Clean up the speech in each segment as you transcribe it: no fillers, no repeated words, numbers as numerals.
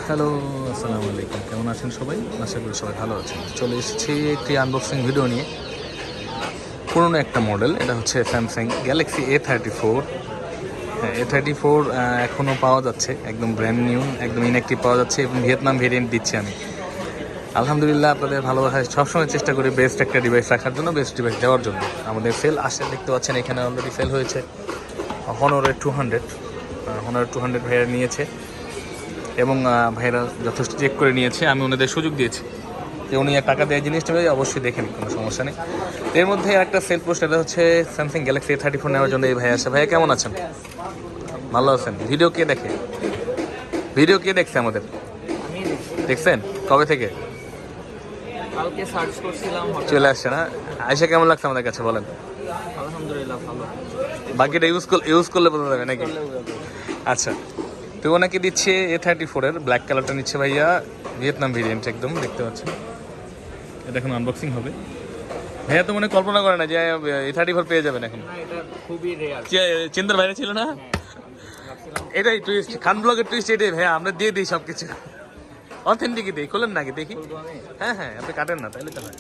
Hello, আসসালামু আলাইকুম। কেমন আছেন সবাই? আশা করি সবাই ভালো আছেন। চলে এসেছি একটি আনবক্সিং ভিডিও নিয়ে। পুরনো একটা মডেল, এটা হচ্ছে স্যামসাং গ্যালাক্সি A34। হ্যাঁ, A34 এখনও পাওয়া যাচ্ছে, একদম ব্র্যান্ড নিউ, একদম ইনঅ্যাক্টিভ পাওয়া যাচ্ছে এবং ভিয়েতনাম ভেরিয়েন্ট দিচ্ছি আমি। আলহামদুলিল্লাহ, আপনাদের ভালোবাসায় সবসময় চেষ্টা করি বেস্ট একটা ডিভাইস রাখার জন্য, বেস্ট ডিভাইস দেওয়ার জন্য। আমাদের সেল আসে, দেখতে পাচ্ছেন এখানে অলরেডি সেল হয়েছে হনরের 200। হনরের 200 ভাইয়া নিয়েছে এবং ভাইরা যথেষ্ট চেক করে নিয়েছে। আমি ওনাদের সুযোগ দিয়েছি যে উনি টাকা দেওয়ার জিনিসটা অবশ্যই দেখে নিন, কোনো সমস্যা নেই। এর মধ্যে একটা সেল পোস্ট, এটা হচ্ছে স্যামসাং গ্যালাক্সি A34 নেওয়ার জন্য এই ভাই আসে। ভাইয়া কেমন আছেন? ভালো আছেন? ভিডিও কে দেখে? ভিডিও কে দেখছে আমাদের? দেখছেন? কবে থেকে? কালকে সার্চ করছিলাম, চলে আসছে না? আয়সা কেমন লাগছে আমাদের কাছে বলেন? আলহামদুলিল্লাহ ভালো। বাকিটা ইউজ করলে বোঝা যাবে নাকি? আচ্ছা, তো ওনাকে দিচ্ছে A34 এর ব্ল্যাক কালারটা নিচ্ছে ভাইয়া, ভিয়েতনাম ভেরিয়েন্ট একদম, দেখতে পাচ্ছেন। এটা এখন আনবক্সিং হবে। ভাইয়া তো মনে কল্পনা করে না যে A34 পেয়ে যাবেন এখন। না, এটা খুবই রেয়ার। চিন্তার বাইরে ছিল না? এটাই টুইস্ট, খান ব্লগের টুইস্ট এটাই ভাইয়া, আমরা দিয়ে দিই সব কিছু অথেন্টিক দিই। খোলেন নাকি দেখি? হ্যাঁ হ্যাঁ, আপনি কাটেন না তাহলে তো হয়।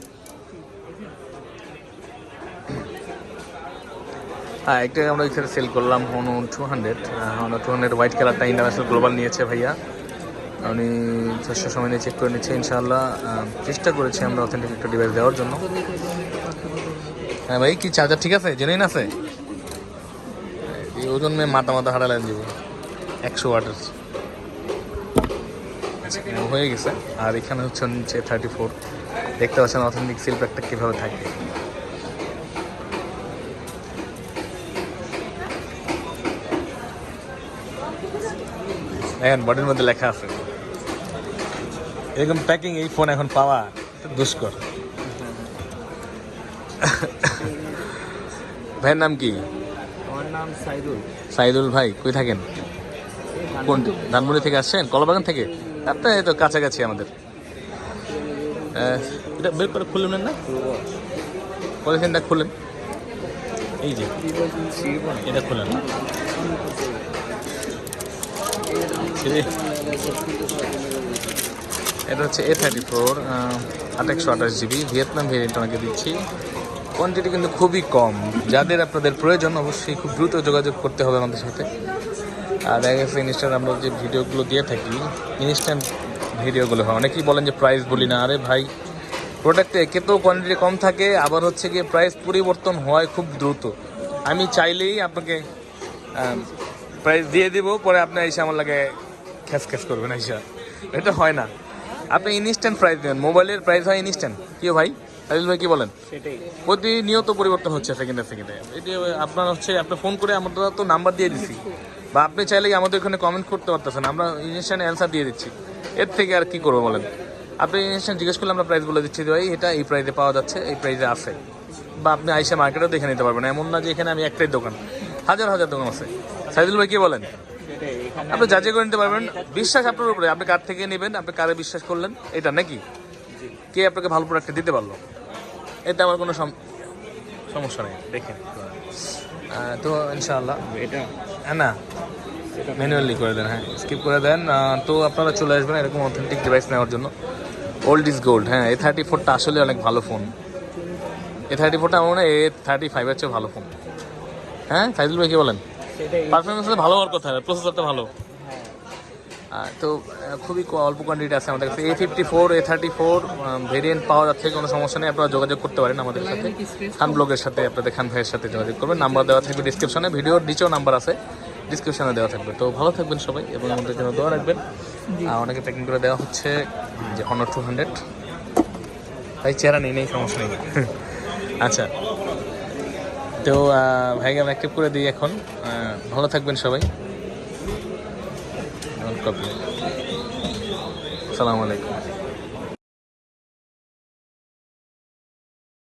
হ্যাঁ, একটা আমরা এখানে সেল করলাম Honor 200। Honor 200 হোয়াইট কালারটা ইন্টারন্যাশনাল গ্লোবাল নিয়েছে ভাইয়া। উনি যথেষ্ট সময় নিয়ে চেক করে নিচ্ছে ইনশাআল্লাহ। চেষ্টা করেছি আমরা অথেন্টিক একটা ডিভাইস দেওয়ার জন্য। হ্যাঁ ভাই, কি চার্জার ঠিক আছে? জেনুইন আছে? এই ওজন মেয়ে মাথা হারালেন দিব 100 ওয়াটের। আচ্ছা, হয়ে গেছে। আর এখানে হচ্ছে নিচে 34, দেখতে পাচ্ছেন অথেন্টিক সিল প্যাকটা কীভাবে থাকে। দেখেন বডির মধ্যে লেখা আছে। এরকম প্যাকিং এই ফোন এখন পাওয়া দুষ্কর। ভাইয়ের নাম কি? আমার নাম সাইদুল। সাইদুল ভাই, কই থাকেন? কোন ধানমন্ডি থেকে আসছেন? কলাবাগান থেকে? আপনার এই তো কাছাকাছি আমাদের। এটা বের করে খুললেন না? পলিথিনটা খুলেন, এই যে এটা খুলেন। এটা হচ্ছে A34, 828 GB ভিয়েতনাম ভেরিয়েন্ট ওনাকে দিচ্ছি। কোয়ান্টিটি কিন্তু খুবই কম। যাদের আপনাদের প্রয়োজন অবশ্যই খুব দ্রুত যোগাযোগ করতে হবে আমাদের সাথে। আর দেখা গেছে ইনস্টাগ্রাম আমরা যে ভিডিওগুলো দিয়ে থাকি, ইনস্ট্যান্ট ভিডিওগুলো হয়। অনেকেই বলেন যে প্রাইস বলি না। আরে ভাই, প্রোডাক্টে একে তো কোয়ান্টিটি কম থাকে, আবার হচ্ছে গিয়ে প্রাইস পরিবর্তন হয় খুব দ্রুত। আমি চাইলেই আপনাকে প্রাইস দিয়ে দিব, পরে আপনি এসে আমার লাগে খ্যাস করবেন এসে। এটা হয় না। আপনি ইনস্ট্যান্ট প্রাইস দেবেন। মোবাইলের প্রাইস হয় ইনস্ট্যান্ট। কি ভাই আদিল ভাই, কি বলেন? সেটাই, প্রতিনিয়ত পরিবর্তন হচ্ছে সেকেন্ডে। এটি আপনার হচ্ছে, আপনি ফোন করে আমরা তো নাম্বার দিয়ে দিচ্ছি, বা আপনি চাইলেই আমাদের ওখানে কমেন্ট করতে পারতেছেন, আমরা ইনস্ট্যান্ট অ্যান্সার দিয়ে দিচ্ছি। এর থেকে আর কি করবো বলেন? আপনি ইনস্ট্যান্ট জিজ্ঞেস করলে আমরা প্রাইস বলে দিচ্ছি যে ভাই এটা এই প্রাইসে পাওয়া যাচ্ছে, এই প্রাইসে আছে। বা আপনি আইসা মার্কেটেও দেখে নিতে পারবেন। এমন না যে এখানে আমি একটাই দোকান, হাজার হাজার দোকান আছে। সাইদুল ভাই, কি বলেন? সেটাই। এখানে আপনি যাচাই করে নিতে পারবেন। বিশ্বাস আপনার উপরে, আপনি কার থেকে নেবেন, আপনি কারে বিশ্বাস করলেন, এটা নাকি কে আপনাকে ভালো প্রোডাক্ট দিতে পারলো, এতে আমার কোনো সমস্যা নেই। দেখেন তো ইনশাআল্লাহ এটা না ম্যানুয়ালি করে দেন, হ্যাঁ স্কিপ করে দেন। তো আপনারা চলে আসবেন এরকম অথেন্টিক ডিভাইস নেওয়ার জন্য। Old is gold. হ্যাঁ, A34টা আসলে অনেক ভালো ফোন। A34টা আমার মনে হয় A35 চেয়ে ভালো ফোন। হ্যাঁ সাইদুল ভাই, কি বলেন? সেটাই। পারফরমেন্স ভালো হওয়ার কথা, প্রসেসরটা ভালো। তো খুবই অল্প কোয়ান্টিটি আছে আমাদের কাছে। A54, A34 ভেরিয়েন্ট পাওয়া যাচ্ছে, কোনো সমস্যা নেই। আপনারা যোগাযোগ করতে পারেন আমাদের সাথে, খান ব্লগের সাথে, আপনাদের খান ভাইয়ের সাথে যোগাযোগ করবেন। নাম্বার দেওয়া থাকবে ডিসক্রিপশনে, ভিডিওর নিচেও নাম্বার আছে, ডিসক্রিপশনে দেওয়া থাকবে। তো ভালো থাকবেন সবাই এবং আমাদের জন্য দোয়া রাখবেন। অনেকে প্যাকিং করে দেওয়া হচ্ছে যে Honor 200। ভাই চেহারা নেই সমস্যা নেই। আচ্ছা, তো ভাইকে আমি অ্যাক্টিভ করে দিই এখন। ভালো থাকবেন সবাই। আসসালামু আলাইকুম।